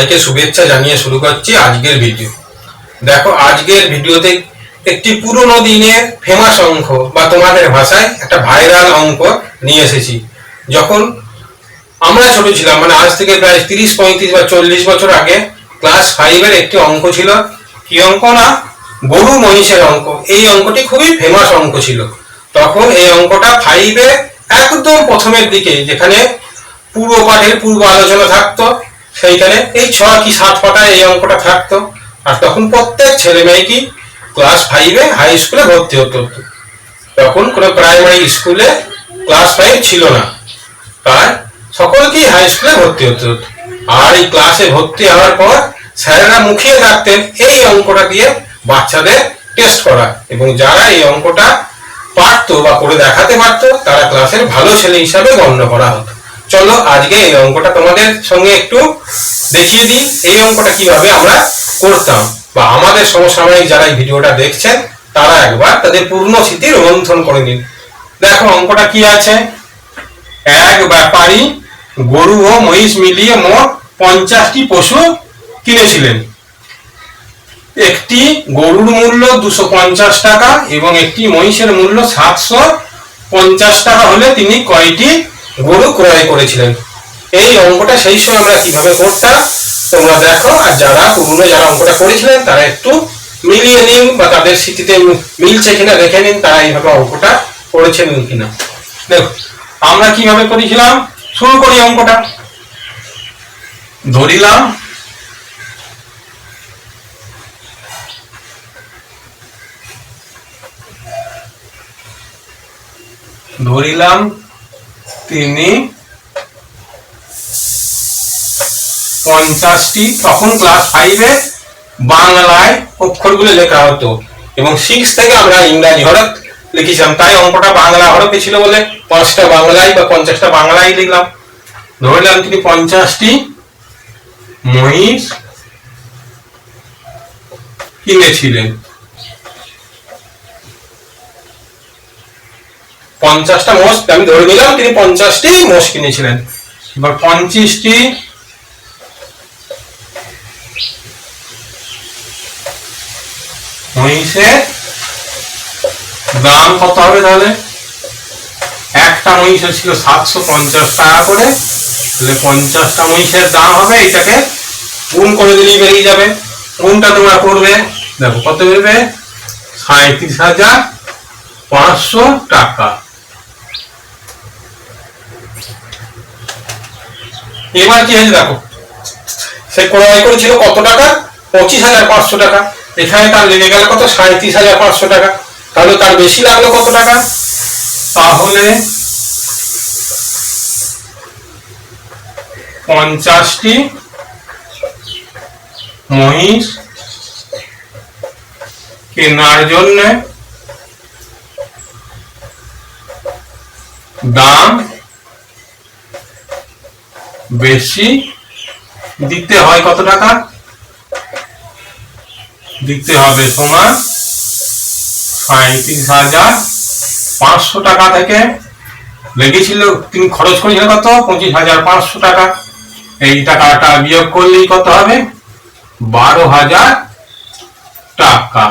সবাইকে শুভেচ্ছা জানিয়ে শুরু করছি আজকের ভিডিও। দেখো, আজকের ভিডিওতে একটি পুরনো দিনের ফেমাস অঙ্ক বা তোমাদের ভাষায় একটা ভাইরাল অঙ্ক নিয়ে এসেছি। যখন আমরা ছোট ছিলাম, মানে আজ থেকে প্রায় 30, 35 বা 40 বছর আগে, ক্লাস 5-এর একটি অঙ্ক ছিল। কি অঙ্ক না? গরু মহিষের অঙ্ক। এই অঙ্কটি খুবই ফেমাস অঙ্ক ছিল। তখন এই অঙ্কটা 5-এ একদম প্রথমের দিকে, যেখানে পূর্ব পাঠের পূর্ব আলোচনা থাকতো, সেইখানে এই 6 কি 7 পাতায় এই অঙ্কটা থাকতো। আর তখন প্রত্যেক ছেলে মেয়ে কি ক্লাস 5-এ হাই স্কুলে ভর্তি হতো। তখন কোনো প্রাইমারি স্কুলে ক্লাস 5 ছিল না, তাই সকলকেই হাই স্কুলে ভর্তি হতে হতো। আর এই ক্লাসে ভর্তি হওয়ার পর স্যারেরা মুখিয়ে রাখতেন এই অঙ্কটা দিয়ে বাচ্চাদের টেস্ট করা, এবং যারা এই অঙ্কটা পারতো বা করে দেখাতে পারতো তারা ক্লাসের ভালো ছেলে হিসাবে গণ্য করা হতো। চলো আজকে এই অঙ্কটা তোমাদের সঙ্গে একটু দেখিয়ে দিই, এই অঙ্কটা কিভাবে আমরা করতাম, বা আমাদের সমসাময়িক যারা এই ভিডিওটা দেখছেন তারা একবার তাদের পূর্ণ স্মৃতি রোমন্থন করে নিন। দেখো অঙ্কটা কি আছে। এক ব্যাপারী গরু ও মহিষ মিলিয়ে মোট 50টি পশু কিনেছিলেন। একটি গরুর মূল্য 250 টাকা এবং একটি মহিষের মূল্য 750 টাকা হলে তিনি কয়টি গরু ক্রয় করেছিলেন? এই অঙ্কটা সেই সময় আমরা কিভাবে করতাম তোমরা দেখো, আর যারা পুরনো যারা অঙ্কটা করেছিলেন তারা একটু মিলিয়ে নিন, বা তাদের স্মৃতিতে মিলছে কিনা দেখে নিন, তারা এইভাবে অঙ্কটা করেছেন কিনা। দেখো আমরা কিভাবে করেছিলাম, শুরু করি অঙ্কটা। ধরিলাম তিনি 50টি, তখন ক্লাস 5-এ বাংলায় অক্ষরগুলো লেখা হতো এবং 6 থেকে আমরা ইংরাজি হরফ লিখেছিলাম, তাই অঙ্কটা বাংলা হরফে ছিল বলে 5টা বাংলায় বা 50টা বাংলায় লিখলাম। ধরলাম তিনি 50টি মহিষ কিনেছিলেন। 50টা মোষ আমি ধরে নিলাম, তিনি 50টি মোষ কিনেছিলেন। এবার 25টি মহিষের দাম কত হবে? তাহলে একটা মহিষের ছিল 750 টাকা করে, তাহলে 50টা মহিষের দাম হবে, এটাকে গুণ করে দিলেই বেরিয়ে যাবে। গুণটা তোমরা করবে, দেখো কত বেরোবে, 37,500 টাকা। এবার কি হয়েছে দেখো, সে ক্রয় করেছিল কত টাকা? 25,500 টাকা। এখানে তার লেগে গেল কত? 37,500 টাকা। তাহলে তার বেশি লাগলো কত টাকা? তাহলে 50টি মহিষ কেনার জন্য দাম বেশি দিতে হয়। কত টাকা দিতে হবে? সমান 37,500 টাকা থেকে লেগেছিল, তিনি খরচ করেছিলেন কত? 25,500 টাকা। এই টাকাটা বিয়োগ করলেই কত হবে? 12,000 টাকা।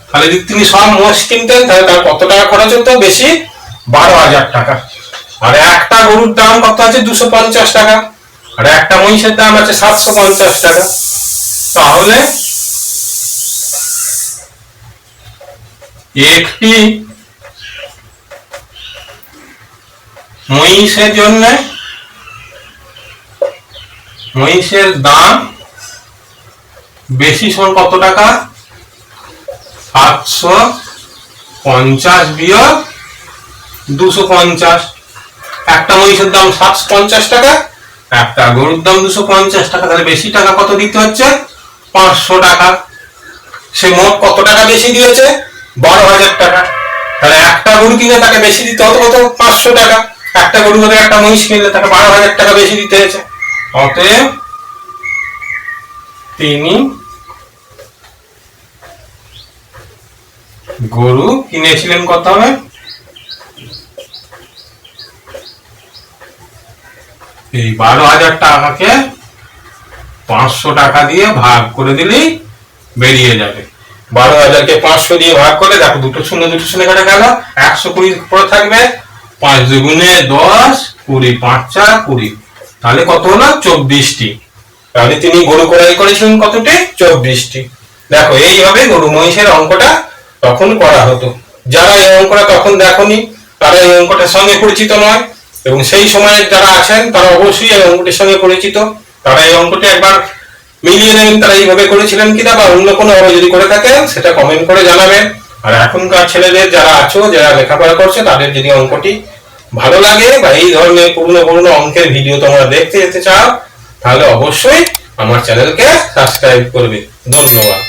তাহলে যদি তিনি সব মোষ কিনতেন তাহলে তার কত টাকা খরচ হতো? বেশি, 12,000 টাকা। আর একটা গরুর দাম কত আছে? 250 টাকা। আর একটা মহিষের দাম আছে 750 টাকা। তাহলে একটি মহিষের জন্য মহিষের দাম বেশি সমান কত টাকা? 750 বিয়োগ 250। একটা মহিষের দাম 750 টাকা, একটা গরুর দাম 250 টাকা, তাহলে বেশি টাকা কত দিতে হচ্ছে? 500 টাকা। সে মোট কত টাকা বেশি দিয়েছে? 12,000 টাকা। তাহলে একটা গরু কিনে তাকে বেশি দিতে হতো কত? 500 টাকা। একটা গরু হলে একটা মহিষ কিনলে তাকে 12,000 টাকা বেশি দিতে হয়েছে। অতএব তিনি গরু কিনেছিলেন কত হবে? এই 12,000 টাকাকে 500 টাকা দিয়ে ভাগ করে দিলেই বেরিয়ে যাবে। 12,000-কে 500 দিয়ে ভাগ করে দেখো, দুটো শূন্য কেটে গেল, 120 পড়ে থাকবে। 5 দুগুণে 10, 20, 5 4 20, তাহলে কত হলো? 24টি। তাহলে তিনি গরু ক্রয় করেছিলেন কতটি? 24টি। দেখো, এইভাবে গরু মহিষের অঙ্কটা তখন করা হতো। যারা এই অঙ্কটা তখন দেখনি তারা এই অঙ্কটার সঙ্গে পরিচিত নয়, এবং সেই সময়ে যারা আছেন তারা অবশ্যই এই অঙ্কটির সঙ্গে পরিচিত। তারা এই অঙ্কটি একবার মিলিয়ে নেবেন, তারা এইভাবে করেছিলেন কিনা, বা অন্য কোনো ভাবে যদি করে থাকেন সেটা কমেন্ট করে জানাবেন। আর এখনকার ছেলেদের যারা আছো, যারা লেখাপড়া করছে, তাদের যদি অঙ্কটি ভালো লাগে বা এই ধরনের পুরনো অঙ্কের ভিডিও তোমরা দেখতে যেতে চাও, তাহলে অবশ্যই আমার চ্যানেলকে সাবস্ক্রাইব করবে। ধন্যবাদ।